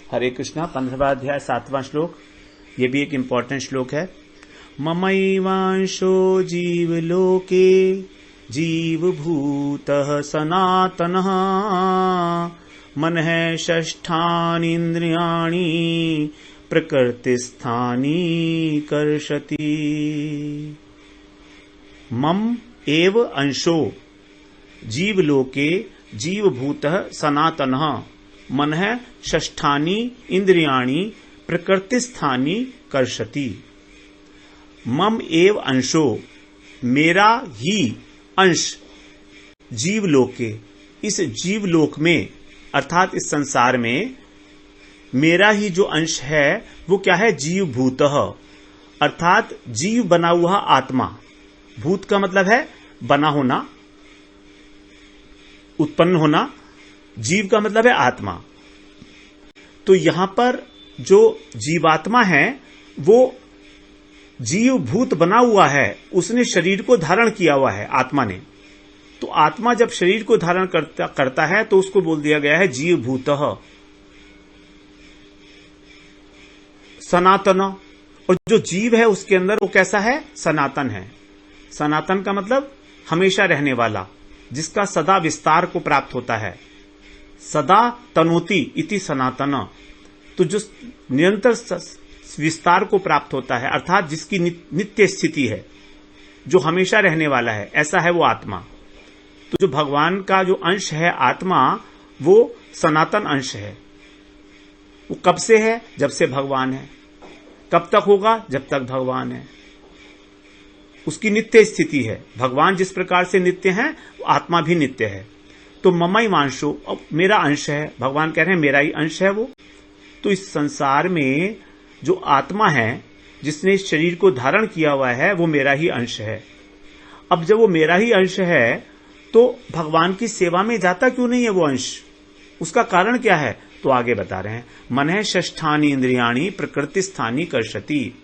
हरे कृष्णा 15वां अध्याय 7वां श्लोक। ये भी एक इंपॉर्टेंट श्लोक है। ममैवांशो जीवलोके जीवभूतः सनातनः मनः षष्ठानीन्द्रियाणि प्रकृतिस्थानि कर्षति। मम एव अंशो जीवलोके जीवभूतः सनातनः मनः षष्ठानि इंद्रियाणि प्रकृतिस्थानि कर्षति। मम एव अंशो, मेरा ही अंश, जीवलोके, इस जीवलोक में अर्थात इस संसार में मेरा ही जो अंश है वो क्या है? जीवभूतः, अर्थात जीव बना हुआ आत्मा। भूत का मतलब है बना होना, उत्पन्न होना। जीव का मतलब है आत्मा। तो यहां पर जो जीवात्मा है वो जीवभूत बना हुआ है, उसने शरीर को धारण किया हुआ है आत्मा ने। तो आत्मा जब शरीर को धारण करता है तो उसको बोल दिया गया है जीवभूतः सनातन। और जो जीव है उसके अंदर वो कैसा है? सनातन है। सनातन का मतलब हमेशा रहने वाला, जिसका सदा विस्तार को प्राप्त होता है। सदा तनोति इति सनातन, तो जो निरंतर विस्तार को प्राप्त होता है, अर्थात जिसकी नित्य स्थिति है, जो हमेशा रहने वाला है, ऐसा है वो आत्मा। तो जो भगवान का जो अंश है आत्मा, वो सनातन अंश है। वो कब से है? जब से भगवान है। कब तक होगा? जब तक भगवान है। उसकी नित्य स्थिति है। भगवान जिस प्रकार से नित्य है, आत्मा भी नित्य है। तो ममैवांशो, अब मेरा अंश है। भगवान कह रहे हैं मेरा ही अंश है वो। तो इस संसार में जो आत्मा है, जिसने इस शरीर को धारण किया हुआ है, वो मेरा ही अंश है। अब जब वो मेरा ही अंश है तो भगवान की सेवा में जाता क्यों नहीं है वो अंश? उसका कारण क्या है? तो आगे बता रहे हैं, मनः षष्ठानि इंद्रियाणि प्रकृतिस्थानि कर्षति।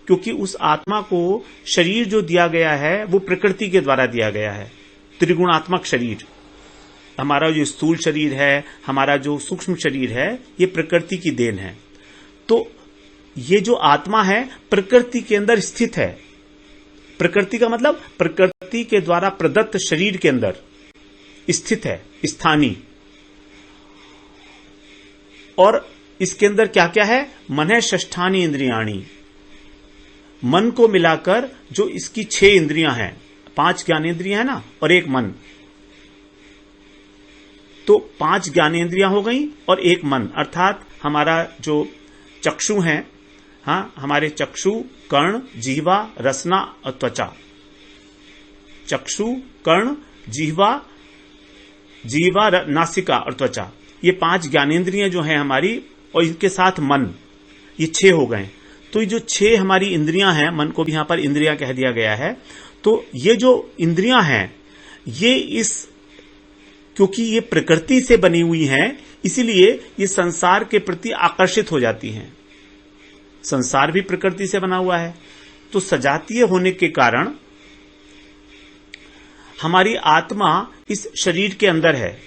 क्योंकि उस आत्मा को शरीर जो दिया गया है वो प्रकृति के द्वारा दिया गया है। त्रिगुणात्मक शरीर, हमारा जो स्थूल शरीर है, हमारा जो सूक्ष्म शरीर है, ये प्रकृति की देन है। तो ये जो आत्मा है प्रकृति के अंदर स्थित है। प्रकृति का मतलब प्रकृति के द्वारा प्रदत्त शरीर के अंदर स्थित है, स्थानी। और इसके अंदर क्या क्या है? मनः षष्ठानि इंद्रियाणि, मन को मिलाकर जो इसकी 6 इंद्रियां हैं, 5 ज्ञानेंद्रियां है ना, और 1 मन। तो 5 ज्ञानेंद्रियां हो गई और 1 मन, अर्थात हमारा जो चक्षु है, हाँ, हमारे चक्षु, कर्ण, जिह्वा, रसना और त्वचा। चक्षु, कर्ण, जिह्वा, नासिका और त्वचा, ये 5 ज्ञानेंद्रियां जो हैं हमारी, और इनके साथ मन, ये 6 हो गए। तो ये जो 6 हमारी इंद्रियां हैं, मन को भी यहां पर इंद्रियां कह दिया गया है। तो ये जो इंद्रियां हैं, ये क्योंकि ये प्रकृति से बनी हुई हैं, इसीलिए ये संसार के प्रति आकर्षित हो जाती हैं। संसार भी प्रकृति से बना हुआ है। तो सजातीय होने के कारण हमारी आत्मा इस शरीर के अंदर है,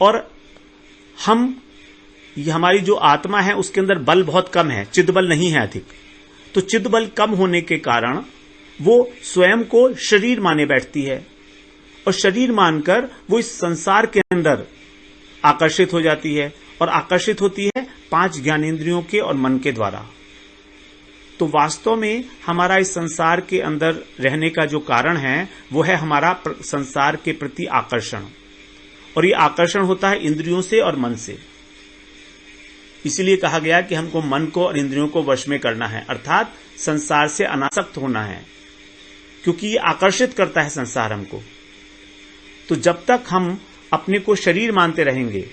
और हमारी जो आत्मा है उसके अंदर बल बहुत कम है, चिद्बल नहीं है अधिक। तो चिद्बल कम होने के कारण वो स्वयं को शरीर माने बैठती है, और शरीर मानकर वो इस संसार के अंदर आकर्षित हो जाती है। और आकर्षित होती है 5 ज्ञानेंद्रियों के और मन के द्वारा। तो वास्तव में हमारा इस संसार के अंदर रहने का जो कारण है वो है हमारा संसार के प्रति आकर्षण। और ये आकर्षण होता है इंद्रियों से और मन से। इसीलिए कहा गया कि हमको मन को और इंद्रियों को वश में करना है, अर्थात संसार से अनासक्त होना है, क्योंकि ये आकर्षित करता है संसार हमको। तो जब तक हम अपने को शरीर मानते रहेंगे,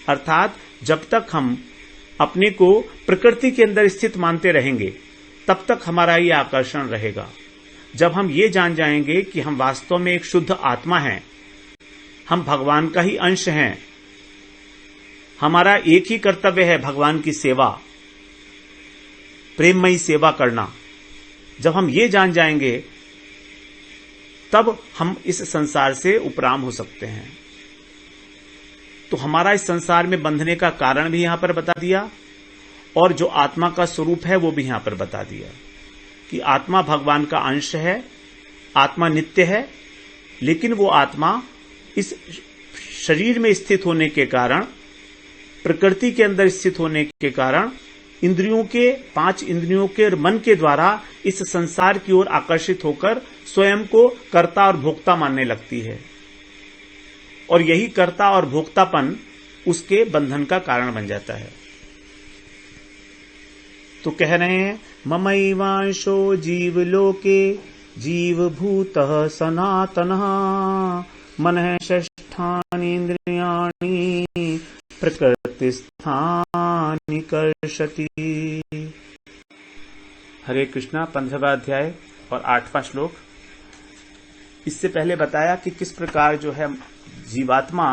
अर्थात जब तक हम अपने को प्रकृति के अंदर स्थित मानते रहेंगे, तब तक हमारा ये आकर्षण रहेगा। जब हम ये जान जाएंगे कि हम वास्तव में एक शुद्ध आत्मा हैं, हम भगवान का ही अंश हैं, हमारा एक ही कर्तव्य है भगवान की सेवा, प्रेममयी सेवा करना। जब हम ये जान जाएंगे तब हम इस संसार से उपराम हो सकते हैं। तो हमारा इस संसार में बंधने का कारण भी यहां पर बता दिया और जो आत्मा का स्वरूप है वो भी यहां पर बता दिया कि आत्मा भगवान का अंश है, आत्मा नित्य है, लेकिन वो आत्मा इस शरीर में स्थित होने के कारण, प्रकृति के अंदर स्थित होने के कारण इंद्रियों के, 5 इंद्रियों के और मन के द्वारा इस संसार की ओर आकर्षित होकर स्वयं को कर्ता और भोक्ता मानने लगती है और यही कर्ता और भोक्तापन उसके बंधन का कारण बन जाता है। तो कह रहे हैं ममैवांशो जीवलोके जीवभूतः सनातनः मनः षष्ठानीन्द्रियाणि प्रकृतिस्थानि कर्षति। हरे कृष्णा 15वां अध्याय और 8वां श्लोक। इससे पहले बताया कि किस प्रकार जो है जीवात्मा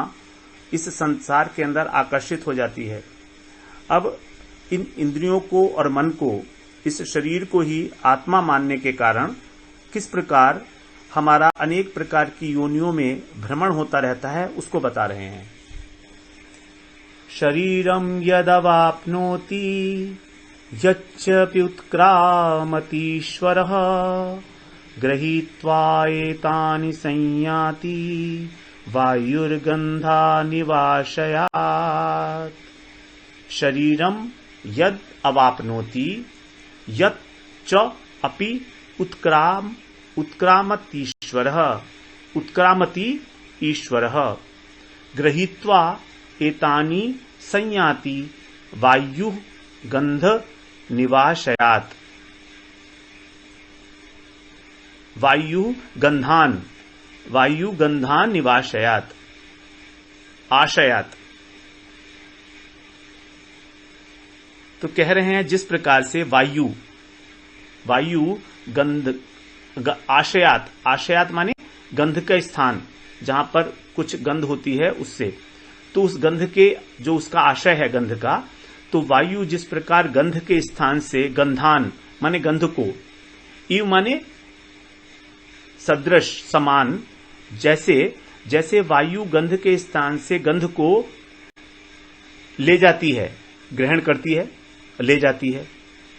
इस संसार के अंदर आकर्षित हो जाती है। अब इन इंद्रियों को और मन को, इस शरीर को ही आत्मा मानने के कारण किस प्रकार हमारा अनेक प्रकार की योनियों में भ्रमण होता रहता है उसको बता रहे हैं। शरीरम यदवाप्नोति यच्चपि उत्क्रामतीश्वरः गृहीत्वा एतानि संयाति वायुर्गंधा निवाशयात्। शरीरम यद अवाप्नोति यत् च अपि उत्क्रामतीश्वरः उत्क्रामति ईश्वरः गृहीत्वा एतानि संयाति वायु गंध निवाशयात्। वायु गंधान निवाशयात्, आशयात्। तो कह रहे हैं जिस प्रकार से वायु गंध आशयात, आशयात माने गंध का स्थान, जहां पर कुछ गंध होती है उससे, तो उस गंध के जो उसका आशय है गंध का, तो वायु जिस प्रकार गंध के स्थान से गंधान माने गंध को, इव माने सदृश समान, जैसे वायु गंध के स्थान से गंध को ले जाती है, ग्रहण करती है, ले जाती है,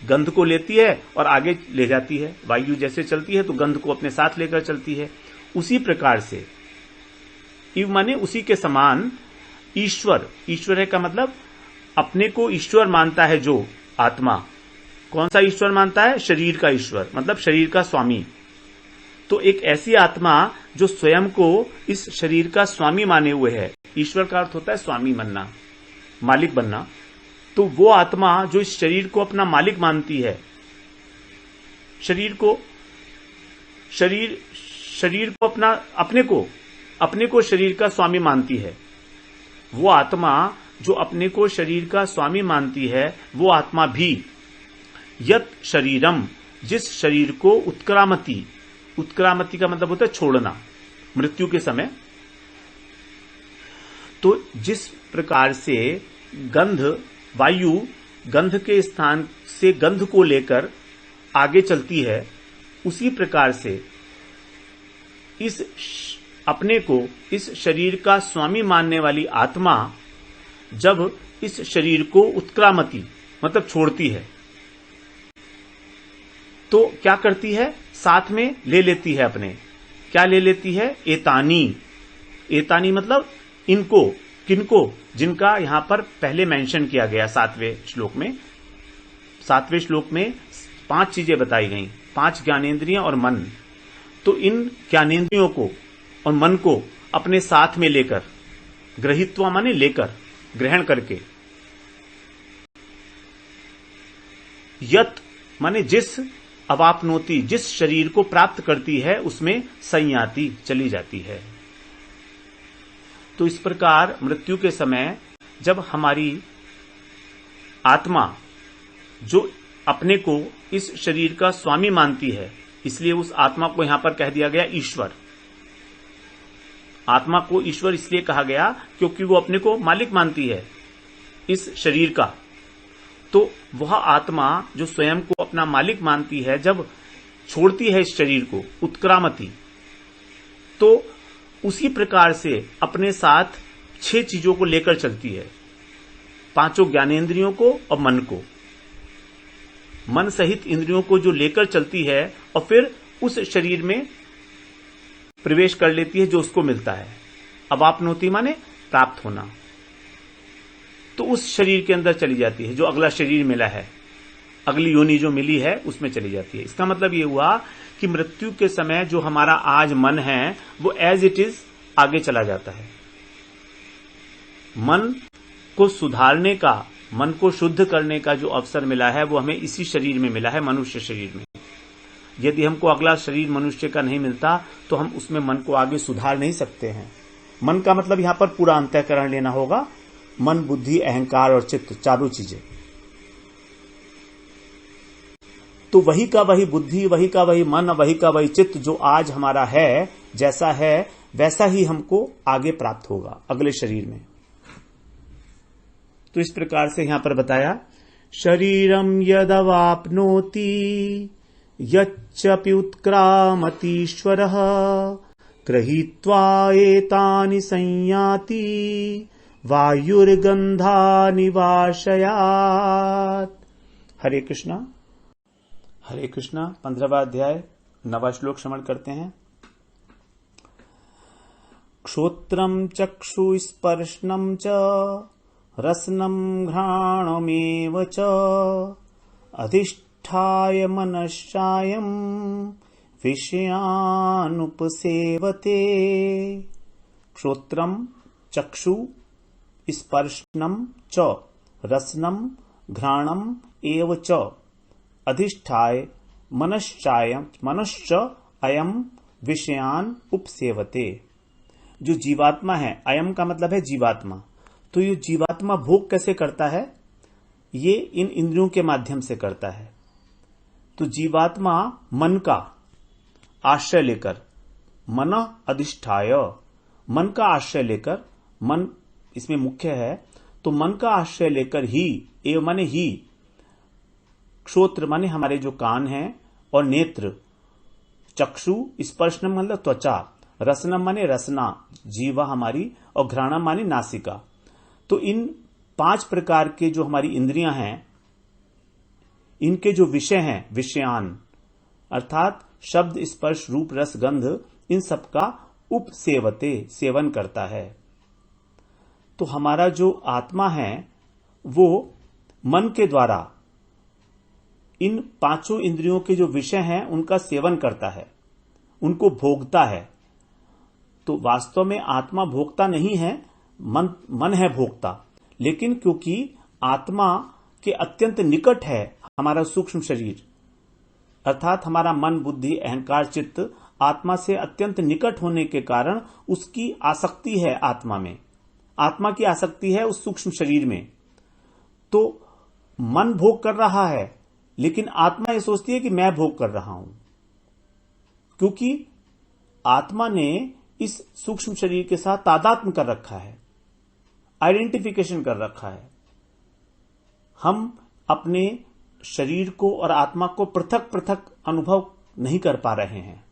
गंध को लेती है और आगे ले जाती है। वायु जैसे चलती है तो गंध को अपने साथ लेकर चलती है, उसी प्रकार से इव माने उसी के समान ईश्वर, ईश्वर है का मतलब अपने को ईश्वर मानता है जो आत्मा। कौन सा ईश्वर मानता है? शरीर का ईश्वर, मतलब शरीर का स्वामी। तो एक ऐसी आत्मा जो स्वयं को इस शरीर का स्वामी माने हुए है, ईश्वर का अर्थ होता है स्वामी बनना, मालिक बनना। तो वो आत्मा जो इस शरीर को अपना मालिक मानती है, शरीर को अपने को शरीर का स्वामी मानती है, वो आत्मा जो अपने को शरीर का स्वामी मानती है, वो आत्मा भी यत शरीरम, जिस शरीर को उत्क्रामति, उत्क्रामति का मतलब होता है छोड़ना, मृत्यु के समय। तो जिस प्रकार से गंध, वायु गंध के स्थान से गंध को लेकर आगे चलती है, उसी प्रकार से इस अपने को इस शरीर का स्वामी मानने वाली आत्मा जब इस शरीर को उत्क्रामति मतलब छोड़ती है, तो क्या करती है? साथ में ले लेती है अपने। क्या ले लेती है? एतानी, एतानी मतलब इनको, किनको? जिनका यहां पर पहले मेंशन किया गया 7वें श्लोक में। 7वें श्लोक में 5 चीजें बताई गई, 5 ज्ञानेंद्रियां और मन। तो इन ज्ञानेंद्रियों को और मन को अपने साथ में लेकर, ग्रहित्वा माने लेकर, ग्रहण करके, यत माने जिस, अवाप्नोति जिस शरीर को प्राप्त करती है उसमें संयाति चली जाती है। तो इस प्रकार मृत्यु के समय जब हमारी आत्मा जो अपने को इस शरीर का स्वामी मानती है, इसलिए उस आत्मा को यहां पर कह दिया गया ईश्वर। आत्मा को ईश्वर इसलिए कहा गया क्योंकि वो अपने को मालिक मानती है इस शरीर का। तो वह आत्मा जो स्वयं को अपना मालिक मानती है, जब छोड़ती है इस शरीर को, उत्क्रामति, तो उसी प्रकार से अपने साथ 6 चीजों को लेकर चलती है, 5 ज्ञानेंद्रियों को और मन को, मन सहित इंद्रियों को जो लेकर चलती है और फिर उस शरीर में प्रवेश कर लेती है जो उसको मिलता है। अवाप्नोति माने प्राप्त होना, तो उस शरीर के अंदर चली जाती है, जो अगला शरीर मिला है, अगली योनि जो मिली है उसमें चली जाती है। इसका मतलब यह हुआ कि मृत्यु के समय जो हमारा आज मन है वो एज इट इज आगे चला जाता है। मन को सुधारने का, मन को शुद्ध करने का जो अवसर मिला है वो हमें इसी शरीर में मिला है, मनुष्य शरीर में। यदि हमको अगला शरीर मनुष्य का नहीं मिलता तो हम उसमें मन को आगे सुधार नहीं सकते हैं। मन का मतलब यहां पर पूरा अंतःकरण लेना होगा, मन, बुद्धि, अहंकार और चित्त, चारों चीजें। तो वही का वही बुद्धि, वही का वही मन, वही का वही चित्त जो आज हमारा है, जैसा है वैसा ही हमको आगे प्राप्त होगा अगले शरीर में। तो इस प्रकार से यहां पर बताया, शरीरम यदवाप्नोति यच्चपि उत्क्रामतीश्वरः गृहीत्वा एतानि संयाति वायुर्गंधानि वाशयात्। हरे कृष्णा। हरे कृष्णा। 15वां अध्याय 9वां श्लोक श्रवण करते हैं। क्षोत्रम चक्षुस्पर्शनम च रसनम घ्राणमेव च अधिष्ठाय मनश्चायम विषयानुपसेवते। क्षोत्रम चक्षु स्पर्शनम च रसनम घ्राणम एव च अधिष्ठाय मनश्च अयम विषयान उपसेवते। जो जीवात्मा है, अयम का मतलब है जीवात्मा, तो ये जीवात्मा भोग कैसे करता है? ये इन इंद्रियों के माध्यम से करता है। तो जीवात्मा मन का आश्रय लेकर, मन अधिष्ठाय, मन का आश्रय लेकर, मन इसमें मुख्य है, तो मन का आश्रय लेकर ही, एव माने ही, क्षोत्र माने हमारे जो कान हैं और नेत्र, चक्षु स्पर्शनम मतलब त्वचा, रसनम माने रसना जीवा हमारी, और घ्राणम माने नासिका। तो इन 5 प्रकार के जो हमारी इंद्रियां हैं, इनके जो विषय हैं, विषयान अर्थात शब्द, स्पर्श, रूप, रस, गंध, इन सबका उपसेवते, सेवन करता है। तो हमारा जो आत्मा है वो मन के द्वारा इन 5 इंद्रियों के जो विषय हैं उनका सेवन करता है, उनको भोगता है। तो वास्तव में आत्मा भोगता नहीं है, मन है भोगता। लेकिन क्योंकि आत्मा के अत्यंत निकट है हमारा सूक्ष्म शरीर, अर्थात हमारा मन, बुद्धि, अहंकार, चित्त आत्मा से अत्यंत निकट होने के कारण उसकी आसक्ति है आत्मा में, आत्मा की आसक्ति है उस सूक्ष्म शरीर में। तो मन भोग कर रहा है, लेकिन आत्मा ये सोचती है कि मैं भोग कर रहा हूं, क्योंकि आत्मा ने इस सूक्ष्म शरीर के साथ तादात्म्य कर रखा है, आइडेंटिफिकेशन कर रखा है। हम अपने शरीर को और आत्मा को पृथक पृथक अनुभव नहीं कर पा रहे हैं,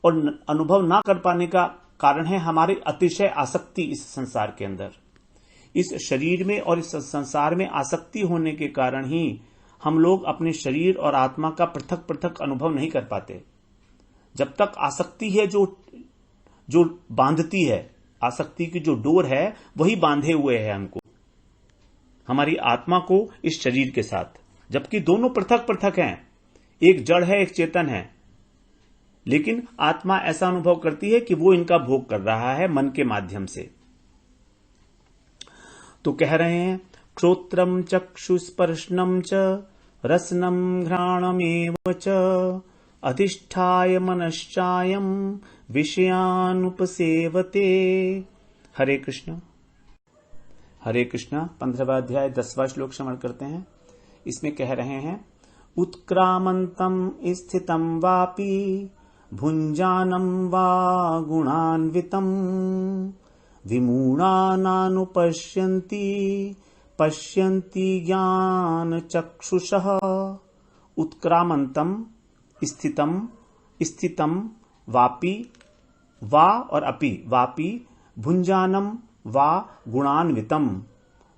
और अनुभव ना कर पाने का कारण है हमारी अतिशय आसक्ति इस संसार के अंदर। इस शरीर में और इस संसार में आसक्ति होने के कारण ही हम लोग अपने शरीर और आत्मा का पृथक पृथक अनुभव नहीं कर पाते। जब तक आसक्ति है जो बांधती है, आसक्ति की जो डोर है वही बांधे हुए है हमको, हमारी आत्मा को इस शरीर के साथ, जबकि दोनों पृथक पृथक हैं, एक जड़ है एक चेतन है। लेकिन आत्मा ऐसा अनुभव करती है कि वो इनका भोग कर रहा है मन के माध्यम से। तो कह रहे हैं, श्रोत्रम चक्षुस्पर्शनम च रसनम घ्राणमेव च अधिष्ठाय मनश्चायम विषयानुपसेवते। हरे कृष्ण। हरे कृष्ण। 15वां अध्याय 10वां श्लोक श्रवण करते हैं। इसमें कह रहे हैं, उत्क्रामंतम स्थितम वापि भुंजानम वा गुणान्वितम विमूढ़ानानुपश्यन्ति पश्यन्ति ज्ञान चक्षुषः। उत्क्रामंतम स्थितम वापि, वा और अपि, वापि भुंजानम वा गुणान्वितम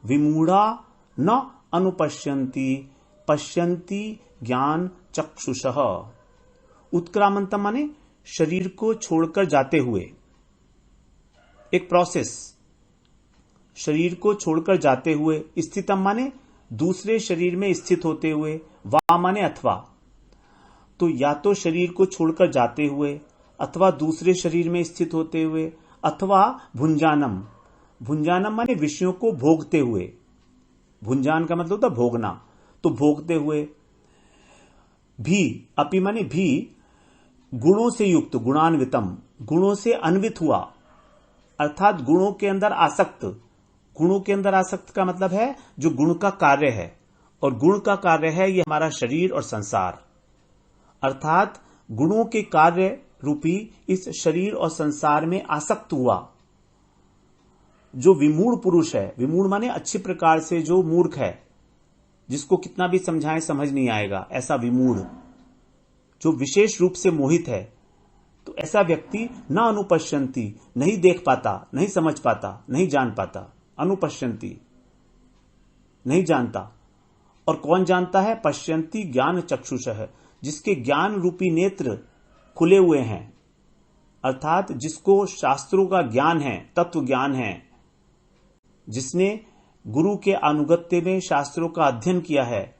विमूढ़ा न अनुपश्यन्ति पश्यन्ति ज्ञान चक्षुषः। उत्क्रामंतम माने शरीर को छोड़कर जाते हुए, एक प्रोसेस, शरीर को छोड़कर जाते हुए। स्थितम माने दूसरे शरीर में स्थित होते हुए। वा माने अथवा, तो या तो शरीर को छोड़कर जाते हुए अथवा दूसरे शरीर में स्थित होते हुए, अथवा भुंजानम, भुंजानम माने विषयों को भोगते हुए। भुंजान का मतलब होता भोगना, तो भोगते हुए। भी, अपि माने भी, गुणों से युक्त, गुणान्वितम, गुणों से अन्वित हुआ, अर्थात गुणों के अंदर आसक्त। गुणों के अंदर आसक्त का मतलब है जो गुण का कार्य है, और गुण का कार्य है ये हमारा शरीर और संसार, अर्थात गुणों के कार्य रूपी इस शरीर और संसार में आसक्त हुआ। जो विमूढ़ पुरुष है, विमूढ़ माने अच्छी प्रकार से जो मूर्ख है, जिसको कितना भी समझाएं समझ नहीं आएगा, ऐसा विमूढ़, जो विशेष रूप से मोहित है, तो ऐसा व्यक्ति न अनुपश्यंती, नहीं देख पाता, नहीं समझ पाता, नहीं जान पाता। अनुपश्यंती, नहीं जानता। और कौन जानता है? पश्यंती ज्ञान चक्षुषः, जिसके ज्ञान रूपी नेत्र खुले हुए हैं, अर्थात जिसको शास्त्रों का ज्ञान है, तत्व ज्ञान है, जिसने गुरु के अनुगत्य में शास्त्रों का अध्ययन किया है,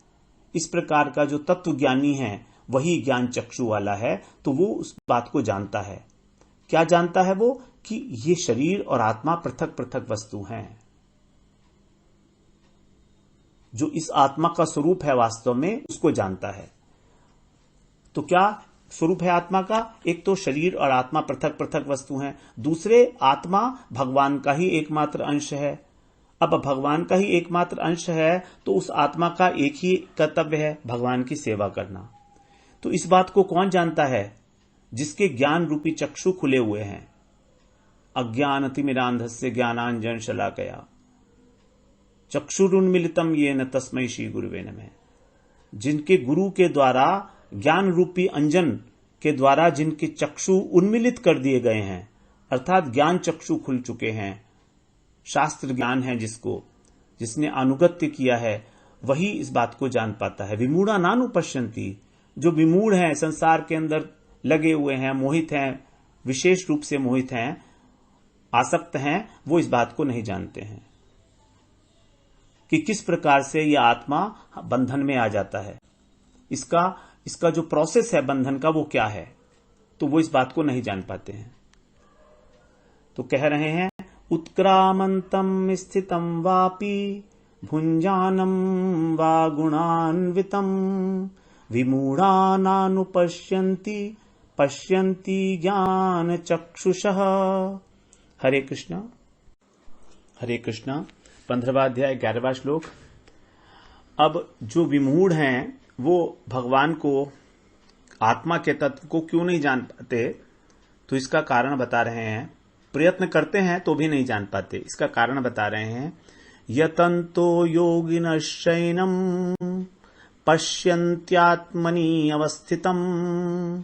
इस प्रकार का जो तत्व ज्ञानी है वही ज्ञान चक्षु वाला है, तो वो उस बात को जानता है। क्या जानता है वो? कि ये शरीर और आत्मा पृथक पृथक वस्तु हैं। जो इस आत्मा का स्वरूप है वास्तव में, उसको जानता है। तो क्या स्वरूप है आत्मा का? एक तो शरीर और आत्मा पृथक पृथक वस्तु हैं, दूसरे आत्मा भगवान का ही एकमात्र अंश है। अब भगवान का ही एकमात्र अंश है तो उस आत्मा का एक ही कर्तव्य है, भगवान की सेवा करना। तो इस बात को कौन जानता है? जिसके ज्ञान रूपी चक्षु खुले हुए हैं। अज्ञानतिमिरांधस्य ज्ञानांजन शलाकया चक्षुरुन्मिलितम येन तस्मै श्री गुरुवे नमः। जिनके गुरु के द्वारा ज्ञान रूपी अंजन के द्वारा जिनके चक्षु उन्मिलित कर दिए गए हैं, अर्थात ज्ञान चक्षु खुल चुके हैं, शास्त्र ज्ञान है जिसने अनुगत्य किया है, वही इस बात को जान पाता है। विमूढ़ा नानुपश्यन्ति, जो विमूढ़ हैं, संसार के अंदर लगे हुए हैं, मोहित हैं, विशेष रूप से मोहित हैं, आसक्त हैं, वो इस बात को नहीं जानते हैं कि किस प्रकार से यह आत्मा बंधन में आ जाता है। इसका जो प्रोसेस है बंधन का, वो क्या है, तो वो इस बात को नहीं जान पाते हैं। तो कह रहे हैं, उत्क्रामंतम स्थितम वापि भुंजानम वा गुणान्वितम विमूढ़ा नानुपश्यन्ति पश्यन्ति ज्ञान चक्षुषः। हरे कृष्णा हरे कृष्णा। 15वां अध्याय 11वां श्लोक। अब जो विमूढ़ हैं वो भगवान को, आत्मा के तत्व को क्यों नहीं जान पाते, तो इसका कारण बता रहे हैं। प्रयत्न करते हैं तो भी नहीं जान पाते, इसका कारण बता रहे हैं। यतन्तो योगिनश्चैनं पश्यन्त्यात्मनि अवस्थितम्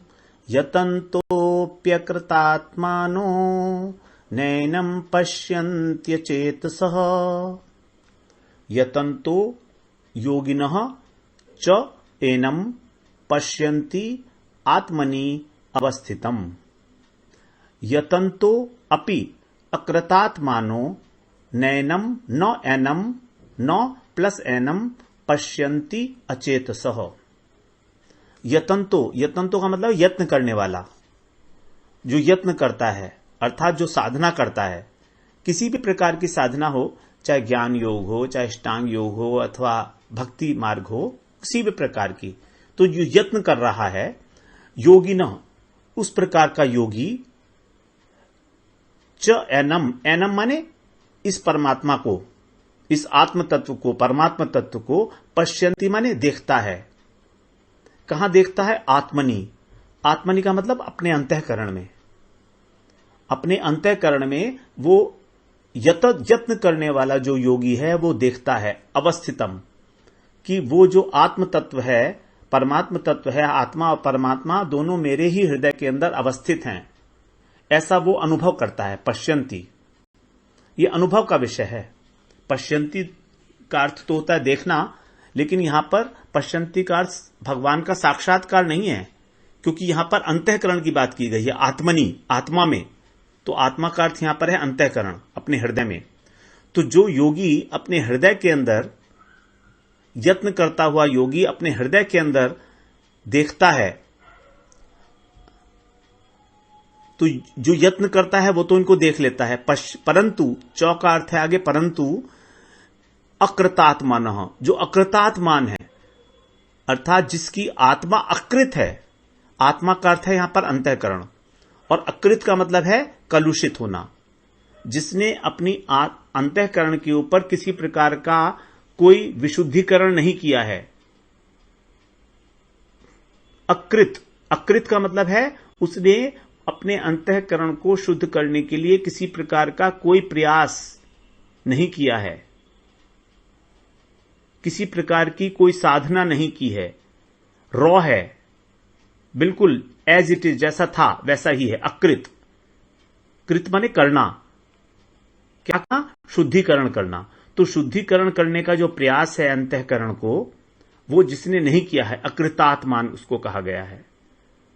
यतन्तोऽप्यकृतात्मानो नैनं पश्यन्त्यचेतसः। यतन्तो योगिनः च एनं पश्यन्ति आत्मनि अवस्थितम् यतन्तो अपि अकृतात्मानो नैनं न एनं न प्लस एनं पश्यन्ति अचेतसः। यतन्तो का मतलब यत्न करने वाला, जो यत्न करता है, अर्थात जो साधना करता है, किसी भी प्रकार की साधना हो, चाहे ज्ञान योग हो, चाहे अष्टांग योग हो, अथवा भक्ति मार्ग हो, किसी भी प्रकार की, तो जो यत्न कर रहा है, योगिनः, उस प्रकार का योगी, च एनम, एनम माने इस परमात्मा को, इस आत्म तत्व को, परमात्मा तत्व को, पश्यन्ति माने देखता है। कहां देखता है? आत्मनि। आत्मनि का मतलब अपने अंतःकरण में। अपने अंतःकरण में वो यत्न करने वाला जो योगी है वो देखता है, अवस्थितम, कि वो जो आत्म तत्व है, परमात्म तत्व है, आत्मा और परमात्मा दोनों मेरे ही हृदय के अंदर अवस्थित हैं, ऐसा वो अनुभव करता है। पश्यन्ति ये अनुभव का विषय है। पश्यन्ति का अर्थ तो होता है देखना, लेकिन यहां पर पश्यन्ति का अर्थ भगवान का साक्षात्कार नहीं है, क्योंकि यहां पर अंतःकरण की बात की गई है, आत्मनि, आत्मा में। तो आत्मा का अर्थ यहां पर है अंतःकरण, अपने हृदय में। तो जो योगी अपने हृदय के अंदर यत्न करता हुआ योगी अपने हृदय के अंदर देखता है, तो जो यत्न करता है वो तो इनको देख लेता है। परंतु चौ का अर्थ है आगे परंतु अकृतात्मान, जो अकृतात्मान है अर्थात जिसकी आत्मा अकृत है। आत्मा का अर्थ है यहां पर अंतःकरण, और अकृत का मतलब है कलुषित होना, जिसने अपनी अंतःकरण के ऊपर किसी प्रकार का कोई विशुद्धिकरण नहीं किया है। अकृत, अकृत का मतलब है उसने अपने अंतःकरण को शुद्ध करने के लिए किसी प्रकार का कोई प्रयास नहीं किया है, किसी प्रकार की कोई साधना नहीं की है, रॉ है, बिल्कुल एज इट इज, जैसा था वैसा ही है। अकृत, कृत माने करना, क्या कहा? शुद्धिकरण करना। तो शुद्धिकरण करने का जो प्रयास है अंतःकरण को, वो जिसने नहीं किया है, अकृतात्मान उसको कहा गया है।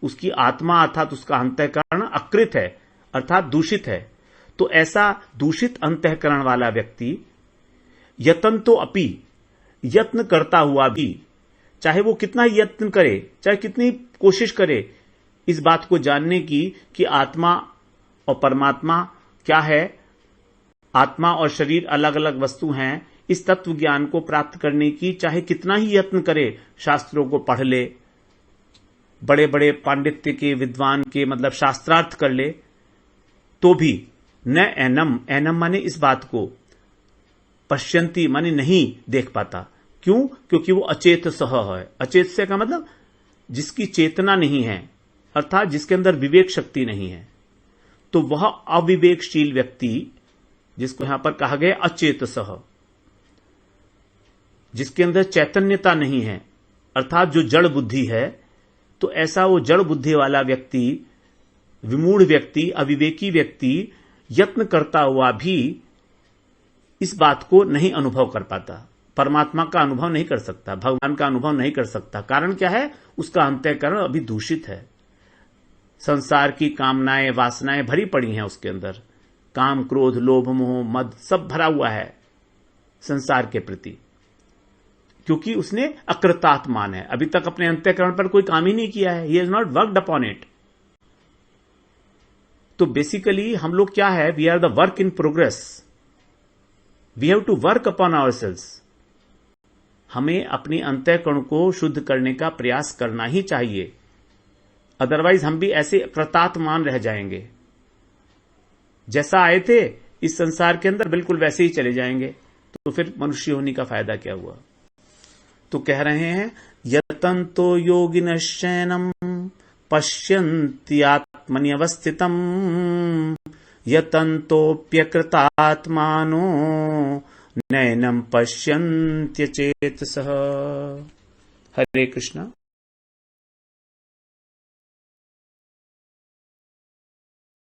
उसकी आत्मा अर्थात उसका अंतःकरण अकृत है, अर्थात दूषित है। तो ऐसा दूषित अंतःकरण वाला व्यक्ति यतन तो अपि, यत्न करता हुआ भी, चाहे वो कितना यत्न करे, चाहे कितनी कोशिश करे इस बात को जानने की कि आत्मा और परमात्मा क्या है, आत्मा और शरीर अलग अलग वस्तु हैं, इस तत्व ज्ञान को प्राप्त करने की चाहे कितना ही यत्न करे, शास्त्रों को पढ़ ले, बड़े बड़े पांडित्य के विद्वान के मतलब शास्त्रार्थ कर ले, तो भी न एनम, एनम माने इस बात को, पश्यन्ति माने नहीं देख पाता। क्यों? क्योंकि वो अचेत सह है। अचेत से का मतलब जिसकी चेतना नहीं है, अर्थात जिसके अंदर विवेक शक्ति नहीं है। तो वह अविवेकशील व्यक्ति, जिसको यहां पर कहा गया अचेत सह, जिसके अंदर चैतन्यता नहीं है, अर्थात जो जड़ बुद्धि है, तो ऐसा वो जड़ बुद्धि वाला व्यक्ति, विमूढ़ व्यक्ति, अविवेकी व्यक्ति यत्न करता हुआ भी इस बात को नहीं अनुभव कर पाता, परमात्मा का अनुभव नहीं कर सकता, भगवान का अनुभव नहीं कर सकता। कारण क्या है? उसका अंतःकरण अभी दूषित है, संसार की कामनाएं वासनाएं भरी पड़ी हैं उसके अंदर, काम क्रोध लोभ मोह मद सब भरा हुआ है संसार के प्रति, क्योंकि उसने अकृतात्मान है, अभी तक अपने अंतःकरण पर कोई काम ही नहीं किया है, he has not worked upon it. तो बेसिकली हम लोग क्या है, we are the work in progress, we have to work upon ourselves. हमें अपनी अंतःकरण को शुद्ध करने का प्रयास करना ही चाहिए, अदरवाइज हम भी ऐसे कृतात्मान रह जाएंगे, जैसा आए थे इस संसार के अंदर बिल्कुल वैसे ही चले जाएंगे। तो फिर मनुष्य होने का फायदा क्या हुआ? तो कह रहे हैं यतन्तो योगिनश्चैनम पश्यन्ति आत्मनि अवस्थितम यतन्तोऽप्यकृतात्मानो नैनम पश्यन्त्यचेतसः। हरे कृष्णा।